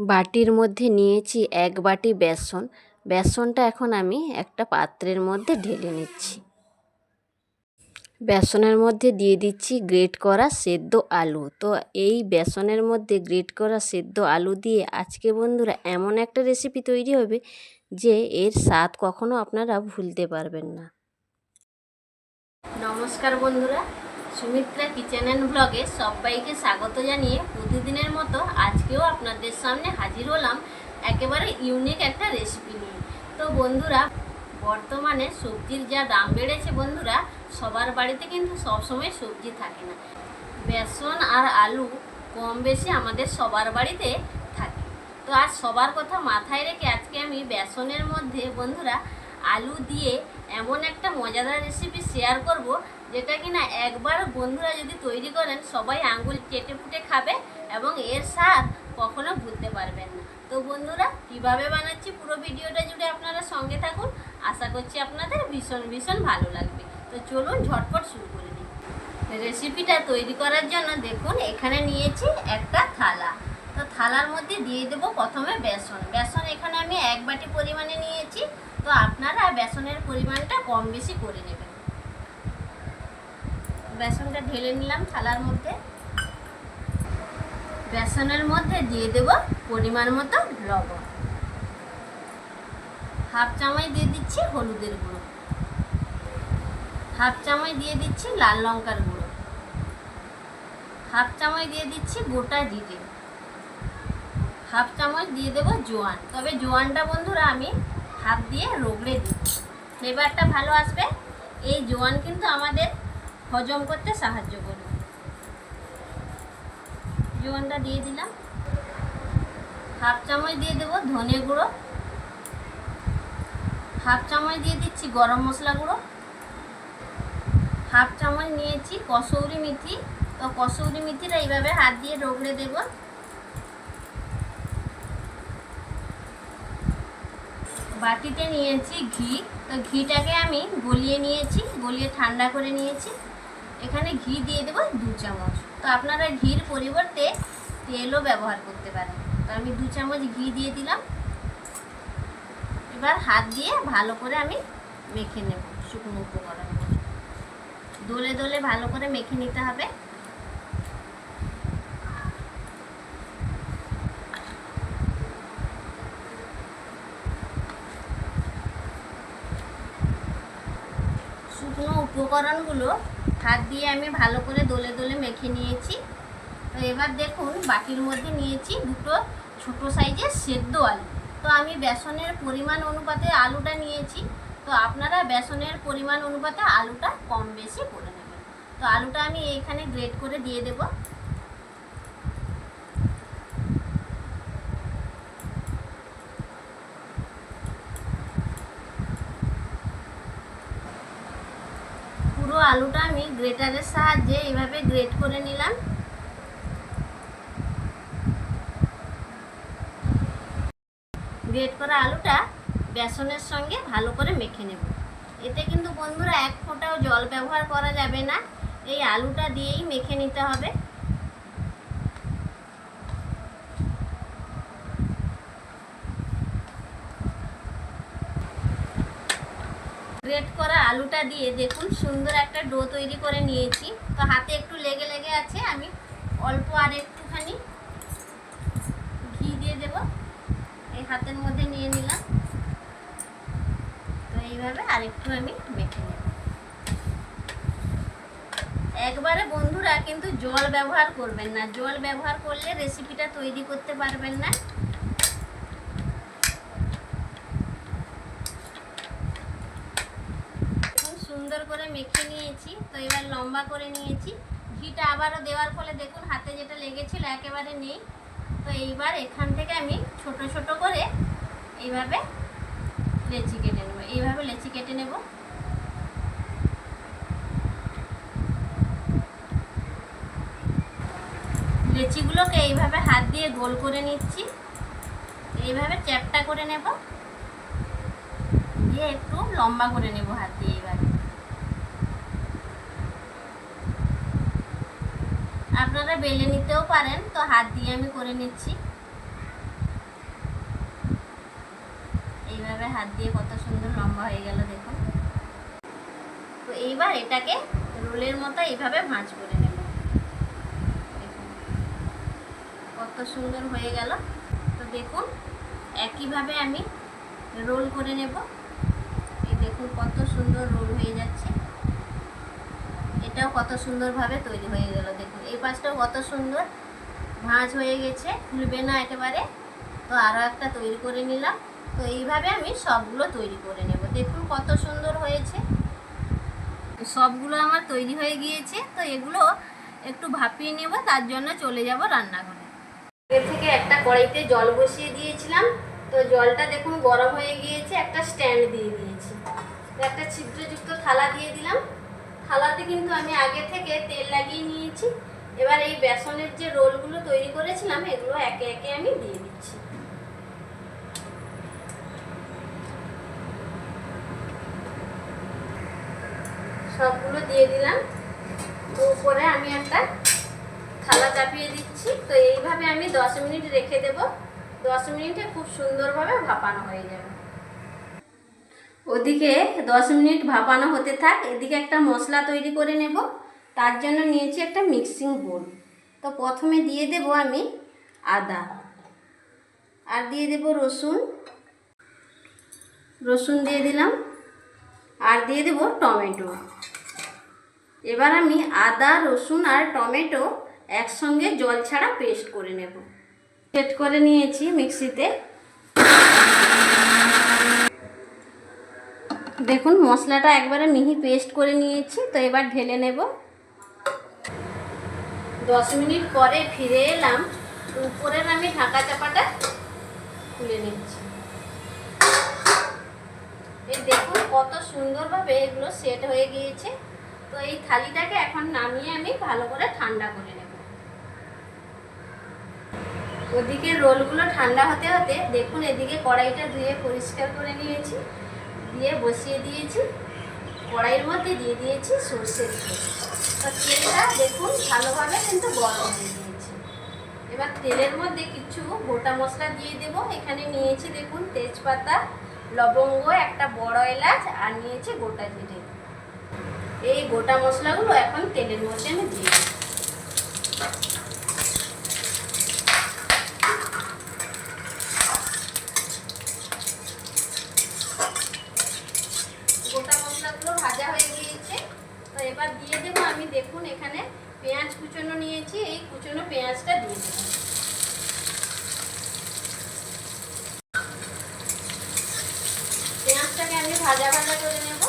বাটির মধ্যে নিয়েছি 1 বাটি বেসন। বেসনটা এখন আমি একটা পাত্রের মধ্যে ঢেলে নিচ্ছি। বেসনের মধ্যে দিয়ে দিচ্ছি গ্রেট করা সেদ্ধ আলু। তো এই বেসনের মধ্যে গ্রেট করা সেদ্ধ আলু দিয়ে আজকে বন্ধুরা এমন একটা রেসিপি তৈরি হবে যে এর স্বাদ কখনো আপনারা ভুলতে পারবেন না। নমস্কার বন্ধুরা, সুমিত্রা কিচেন অ্যান্ড ব্লগে সবাইকে স্বাগত জানিয়ে প্রতিদিনের মতো আজকেও আপনাদের সামনে হাজির হলাম একেবারে ইউনিক একটা রেসিপি নিয়ে। তো বন্ধুরা, বর্তমানে সবজির যা দাম বেড়েছে বন্ধুরা, সবার বাড়িতে কিন্তু সবসময় সবজি থাকে না। বেসন আর আলু কম বেশি আমাদের সবার বাড়িতে থাকে। তো আজ সবার কথা মাথায় রেখে আজকে আমি বেসনের মধ্যে বন্ধুরা আলু দিয়ে এমন একটা মজাদার রেসিপি শেয়ার করব, যেটা কিনা একবার বন্ধুরা যদি তৈরি করেন সবাই আঙ্গুল চেটে ফুটে খাবে এবং এর স্বাদ কখনো ভুলতে পারবেন না। তো বন্ধুরা, কিভাবে বানাচ্ছি পুরো ভিডিওটা জুড়ে আপনারা সঙ্গে থাকুন, আশা করছি আপনাদের ভীষণ ভীষণ ভালো লাগবে। তো চলুন ঝটপট শুরু করে দিই। রেসিপিটা তৈরি করার জন্য দেখুন এখানে নিয়েছি একটা থালা। তো থালার মধ্যে দিয়ে দেবো প্রথমে বেসন। বেসন এখানে আমি 1 বাটি পরিমাণে নিয়েছি। তো আপনারা বেসনের পরিমাণটা কম বেশি করে নেবেন। বেসনটা ঢেলে নিলাম থালার মধ্যে। বেসনের মধ্যে দিয়ে দেব পরিমাণ মতো লবণ, 1/2 চামচ দিয়ে দিচ্ছি হলুদের গুঁড়ো, 1/2 চামচ দিয়ে দিচ্ছি লাল লঙ্কার গুঁড়ো, 1/2 চামচ দিয়ে দিচ্ছি গোটা জিরে, 1/2 চামচ দিয়ে দেবো জোয়ান। তবে জোয়ানটা বন্ধুরা আমি হাত দিয়ে রগড়ে দিচ্ছি, ফ্লেভারটা ভালো আসবে। এই জোয়ান কিন্তু আমাদের হজম করতে সাহায্য করবে। জোয়ানটা দিয়ে দিলাম। 1/2 চামচ দিয়ে দেবো ধনে গুঁড়ো, 1/2 চামচ দিয়ে দিচ্ছি গরম মশলা গুঁড়ো, 1/2 চামচ নিয়েছি কসৌরি মেথি। তো কসৌরি মেথিটা এইভাবে হাত দিয়ে রগড়ে দেব। বাটিতে নিয়েছি ঘি। তো ঘিটাকে আমি গলিয়ে নিয়েছি, গলিয়ে ঠান্ডা করে নিয়েছি। এখানে ঘি দিয়ে দেবো 2 চামচ। তো আপনারা ঘির পরিবর্তে তেলও ব্যবহার করতে পারেন। তো আমি 2 চামচ ঘি দিয়ে দিলাম। এবার হাত দিয়ে ভালো করে আমি মেখে নেব। শুকনো উপকরণ দোলে দোলে ভালো করে মেখে নিতে হবে। শুকনো উপকরণগুলো হাত দিয়ে আমি ভালো করে দোলে দোলে মেখে নিয়েছি। তো এবার দেখুন বাটির মধ্যে নিয়েছি 2টো ছোটো সাইজের সেদ্ধ আলু। তো আমি বেসনের পরিমাণ অনুপাতে আলুটা নিয়েছি। তো আপনারা বেসনের পরিমাণ অনুপাতে আলুটা কম বেশি করে নেবেন। তো আলুটা আমি এইখানে গ্রেট করে দিয়ে দেব। পুরো আলুটা আমি গ্রেটারের সাহায্যে এইভাবে গ্রেট করে নিলাম। গ্রেট করা আলুটা বেসনের সঙ্গে ভালো করে মেখে নেব। এতে কিন্তু বন্ধুরা 1 ফোঁটাও জল ব্যবহার করা যাবে না, এই আলুটা দিয়েই মেখে নিতে হবে। গ্রেট করা আলুটা দিয়ে দেখুন সুন্দর একটা ডো তৈরি করে নিয়েছি। তো হাতে একটু লেগে লেগে আছে, আমি অল্প আর একটুখানি ঘি দিয়ে দেব। এই হাতের মধ্যে নিয়ে নিলাম। তো এইভাবে আরেকটু আমি মেখে নেব। একবারে বন্ধুরা কিন্তু জল ব্যবহার করবেন না, জল ব্যবহার করলে রেসিপিটা তৈরি করতে পারবেন না। সুন্দর করে মেখে নিয়েছি। তো এবার লম্বা করে নিয়েছি। ঘিটা আবারও দেওয়ার ফলে দেখুন হাতে যেটা লেগেছিল একেবারে নেই। তো এইবার এখান থেকে আমি ছোট ছোট করে এইভাবে লেচি কেটে নেব। এইভাবে লেচি কেটে নেব। লেচিগুলোকে এইভাবে হাত দিয়ে গোল করে নিচ্ছি। এইভাবে চ্যাপটা করে নেব, দিয়ে একটু লম্বা করে নেব হাত দিয়ে। এইভাবে আপনারা বেলে নিতেও পারেন। তো হাত দিয়ে আমি করে নিচ্ছি। এইভাবে হাত দিয়ে কত সুন্দর লম্বা হয়ে গেল দেখুন। তো এইবার এটাকে রোলের মতো এইভাবে ভাঁজ করে নেব। দেখুন কত সুন্দর হয়ে গেল। তো দেখুন একইভাবে আমি রোল করে নেব। এই দেখুন কত সুন্দর রোল হয়ে যাচ্ছে। এটাও কত সুন্দরভাবে তৈরি হয়ে গেল। দেখুন এই পাশটাও কত সুন্দর ভাঁজ হয়ে গেছে, খুলবে না একেবারে। তো আরও একটা তৈরি করে নিলাম। তো এইভাবে আমি সবগুলো তৈরি করে নেব। দেখুন কত সুন্দর হয়েছে। সবগুলো আমার তৈরি হয়ে গিয়েছে। তো এগুলো একটু ভাপিয়ে নেব, তার জন্য চলে যাব রান্নাঘরে। এর থেকে একটা কড়াইতে জল বসিয়ে দিয়েছিলাম। তো জলটা দেখুন গরম হয়ে গিয়েছে, একটা স্ট্যান্ড দিয়ে দিয়েছি। একটা ছিদ্রযুক্ত থালা দিয়ে দিলাম। থালাতে কিন্তু আমি আগে থেকে তেল লাগিয়ে নিয়েছি। এবার এই বেসনের যে রোলগুলো তৈরি করেছিলাম এগুলো একে একে আমি দিয়ে দিচ্ছি। সবগুলো দিয়ে দিলাম। উপরে আমি একটা থালা চাপিয়ে দিচ্ছি। তো এইভাবে আমি 10 মিনিট রেখে দেব। 10 মিনিটে খুব সুন্দরভাবে ভাপানো হয়ে যাবে। ওদিকে 10 মিনিট ভাপানো হতে থাক, এদিকে একটা মশলা তৈরি করে নেব। তার জন্য নিয়েছি একটা মিক্সিং বোল। তো প্রথমে দিয়ে দেব আমি আদা, আর দিয়ে দেব রসুন। রসুন দিয়ে দিলাম, আর দিয়ে দেব টমেটো। এবার আমি আদা, রসুন আর টমেটো একসঙ্গে জল ছাড়া পেস্ট করে নেব। সেট করে নিয়েছি মিক্সিতে। দেখুন মশলাটা একবারে মিহি পেস্ট করে নিয়েছি। তো এবার ঢেলে নেব। 10 মিনিট পরে ফিরে এলাম। উপরের আমি ঢাকা চাপাটা খুলে নিচ্ছি। এই দেখুন কত সুন্দরভাবে এগুলো সেট হয়ে গিয়েছে। তো এই থালিটাকে এখন নামিয়ে আমি ভালো করে ঠান্ডা করে নেব। ওদিকে রোলগুলো ঠান্ডা হতে হতে দেখুন এদিকে কড়াইটা ধুয়ে পরিষ্কার করে নিয়েছি, দিয়ে বসিয়ে দিয়েছি। কড়াইয়ের মধ্যে দিয়ে দিয়েছি সরষের তেল। তো তেলটা দেখুন ভালোভাবে কিন্তু গরম হয়ে গিয়েছে। এবার তেলের মধ্যে কিছু গোটা মশলা দিয়ে দেব। এখানে নিয়েছি দেখুন তেজপাতা, লবঙ্গ, একটা বড় এলাচ, আর নিয়েছি গোটা জিরে। এই গোটা মশলাগুলো এখন তেলের মধ্যে আমি দিয়ে দেব। গোটা মশলাগুলো ভাজা হয়ে গিয়েছে। তো এবার দিয়ে দেব আমি দেখুন এখানে পেঁয়াজ কুচনো নিয়েছি। এই কুচনো পেঁয়াজটা দিয়ে দেব। পেঁয়াজটাকে আমি ভাজা ভাজা করে নেব।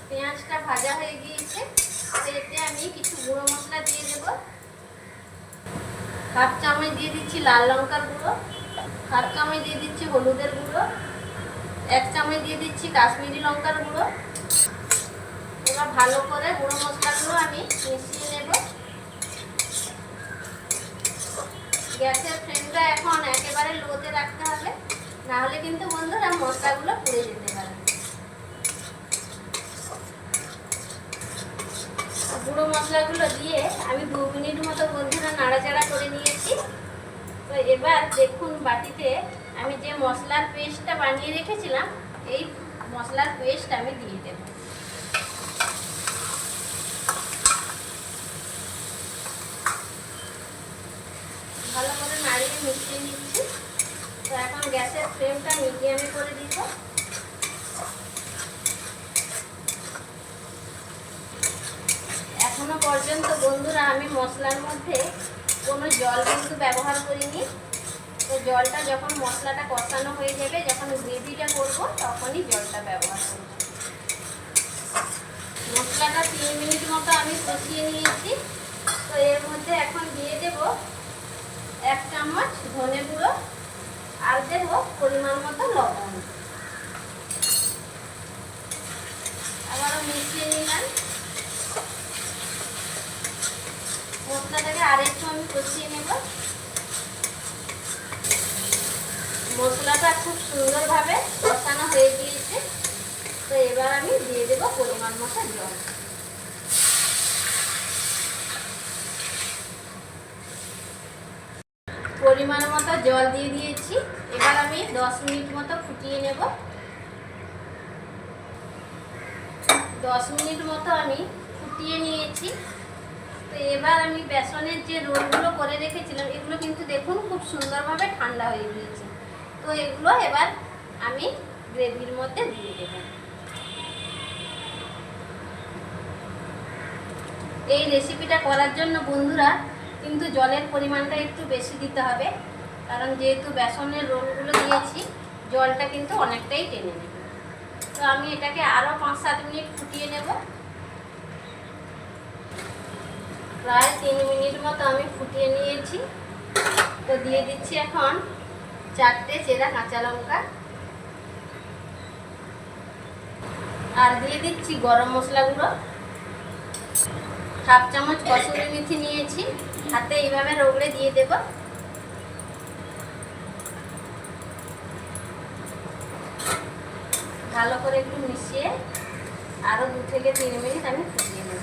পেঁয়াজটা ভাজা হয়ে গিয়েছে। এতে আমি কিছু গুঁড়ো মশলা দিয়ে দেব। হাফ চামচ দিয়ে দিচ্ছি লাল লঙ্কার গুঁড়ো, হাফ চামচ দিয়ে দিচ্ছি হলুদের গুঁড়ো, 1 চামচ দিয়ে দিচ্ছি কাশ্মীরি লঙ্কার গুঁড়ো। এবার ভালো করে গুঁড়ো মশলাগুলো আমি মিশিয়ে নেব। গ্যাসের ফ্লেমটা এখন একেবারে লোতে রাখতে হবে, না হলে কিন্তু বন্ধুরা মশলাগুলো পুড়ে যেতে পারে। গুঁড়ো মশলাগুলো দিয়ে আমি 2 মিনিট মতো বন্ধুরা নাড়াচাড়া করে নিয়েছি। তো এবার দেখুন বাটিতে আমি যে মশলার পেস্টটা বানিয়ে রেখেছিলাম এই মশলার পেস্ট আমি দিয়ে দেব। ভালো করে নাড়িয়ে মিশিয়ে নিচ্ছি। তো এখন গ্যাসের ফ্লেমটা মিডিয়ামে করে দিব। এখনো পর্যন্ত বন্ধুরা আমি মশলার মধ্যে কোনো জল কিন্তু ব্যবহার করিনি। তো জলটা যখন মশলাটা কষানো হয়ে যাবে, যখন গ্রেভিটা করব তখনই জলটা ব্যবহার করব। মশলাটা 3 মিনিট মতো আমি কষিয়ে নিয়েছি। তো এর মধ্যে এখন দিয়ে দেব 1 চামচ ধনে গুঁড়ো, আর দেব পরিমাণ মতো লবণ। আবারও মিশিয়ে নিলাম। মশলাটাকে আরেকটু আমি কষিয়ে নেব। মশলাটা খুব সুন্দরভাবে কষানো হয়ে গিয়েছে। তো এবার আমি দিয়ে দেব পরিমাণ মতো জল। জল দিয়ে দিয়েছি। এবার আমি 10 মিনিট মতো ফুটিয়ে নেব। 10 মিনিট মতো আমি ফুটিয়ে নিয়েছি। তো এবার আমি বেসনের যে রোলগুলো করে রেখেছিলাম, এগুলো কিন্তু দেখুন খুব সুন্দরভাবে ঠান্ডা হয়ে গিয়েছে। তো এগুলো এবার আমি গ্রেভির মধ্যে দিয়ে দেব। এই রেসিপিটা করার জন্য বন্ধুরা কিন্তু জলের পরিমাণটা একটু বেশি দিতে হবে, কারণ যেহেতু বেসনের রোলগুলো দিয়েছি জলটা কিন্তু অনেকটাই টেনে নেবে। তো আমি এটাকে আরও 5-7 মিনিট ফুটিয়ে নেব। প্রায় 3 মিনিট মতো আমি ফুটিয়ে নিয়েছি। তো দিয়ে দিচ্ছি এখন 4টে চেরা কাঁচা লঙ্কা, আর দিয়ে দিচ্ছি গরম মশলা গুঁড়ো, 1/2 চামচ কসুরি মেথি নিয়েছি, হাতে এইভাবে রগড়ে দিয়ে দেব। ভালো করে একটু মিশিয়ে আরও 2 থেকে 3 মিনিট আমি ফুটিয়ে নেব।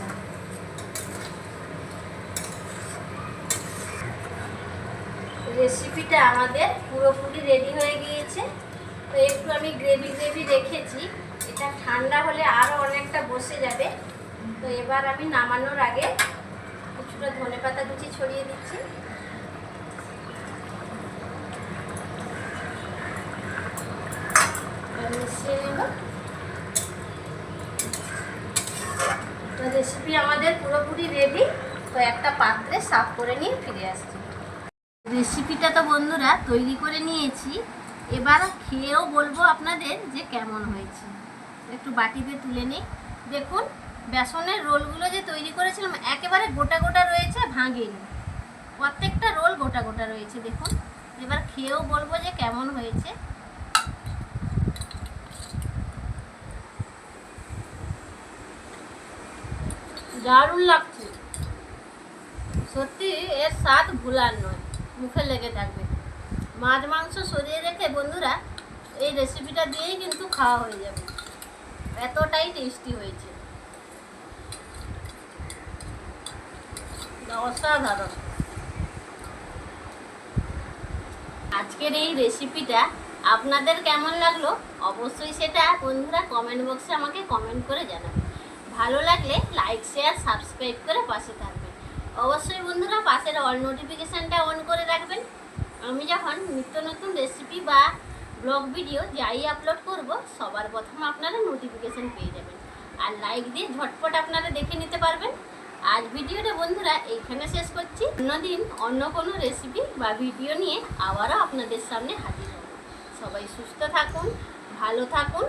রেসিপিটা আমাদের পুরোপুরি রেডি হয়ে গিয়েছে। তো একটু আমি গ্রেভি রেখেছি, এটা ঠান্ডা হলে আরও অনেকটা বসে যাবে। তো এবার আমি নামানোর আগে কিছুটা ধনেপাতা কুচি ছড়িয়ে দিচ্ছি। মিশিয়ে নেব। তো রেসিপি আমাদের পুরোপুরি রেডি। তো একটা পাত্রে সার্ভ করে নিয়ে ফিরে আসছি। রেসিপিটা তো বন্ধুরা তৈরি করে নিয়েছি, এবার খেয়েও বলবো আপনাদের যে কেমন হয়েছে। একটু বাটিতে তুলে নিই। দেখুন বেসনের রোলগুলো যে তৈরি করেছিলাম একেবারে গোটা গোটা রয়েছে, ভাঙেনি। প্রত্যেকটা রোল গোটা গোটা রয়েছে দেখুন। এবার খেয়েও বলবো যে কেমন হয়েছে। দারুণ লাগছে সত্যি, এর স্বাদ ভুলার নয়, মুখে লেগে থাকবে। মাছ মাংস সরিয়ে রেখে বন্ধুরা এই রেসিপিটা দিয়েই কিন্তু খাওয়া হয়ে যাবে, এতটাই টেস্টি হয়েছে, অসাধারণ। আজকের এই রেসিপিটা আপনাদের কেমন লাগলো অবশ্যই সেটা বন্ধুরা কমেন্ট বক্সে আমাকে কমেন্ট করে জানাবেন। ভালো লাগলে লাইক শেয়ার সাবস্ক্রাইব করে পাশে থাকবেন। অবশ্যই বন্ধুরা পাশের অল নোটিফিকেশানটা অন করে রাখবেন। আমি যখন নিত্য নতুন রেসিপি বা ব্লগ ভিডিও যাই আপলোড করব সবার প্রথম আপনারা নোটিফিকেশান পেয়ে যাবেন, আর লাইক দিয়ে ঝটপট আপনারা দেখে নিতে পারবেন। আজ ভিডিওটা বন্ধুরা এইখানে শেষ করছি। অন্যদিন অন্য কোনো রেসিপি বা ভিডিও নিয়ে আবারও আপনাদের সামনে হাজির হব। সবাই সুস্থ থাকুন, ভালো থাকুন,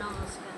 নমস্কার।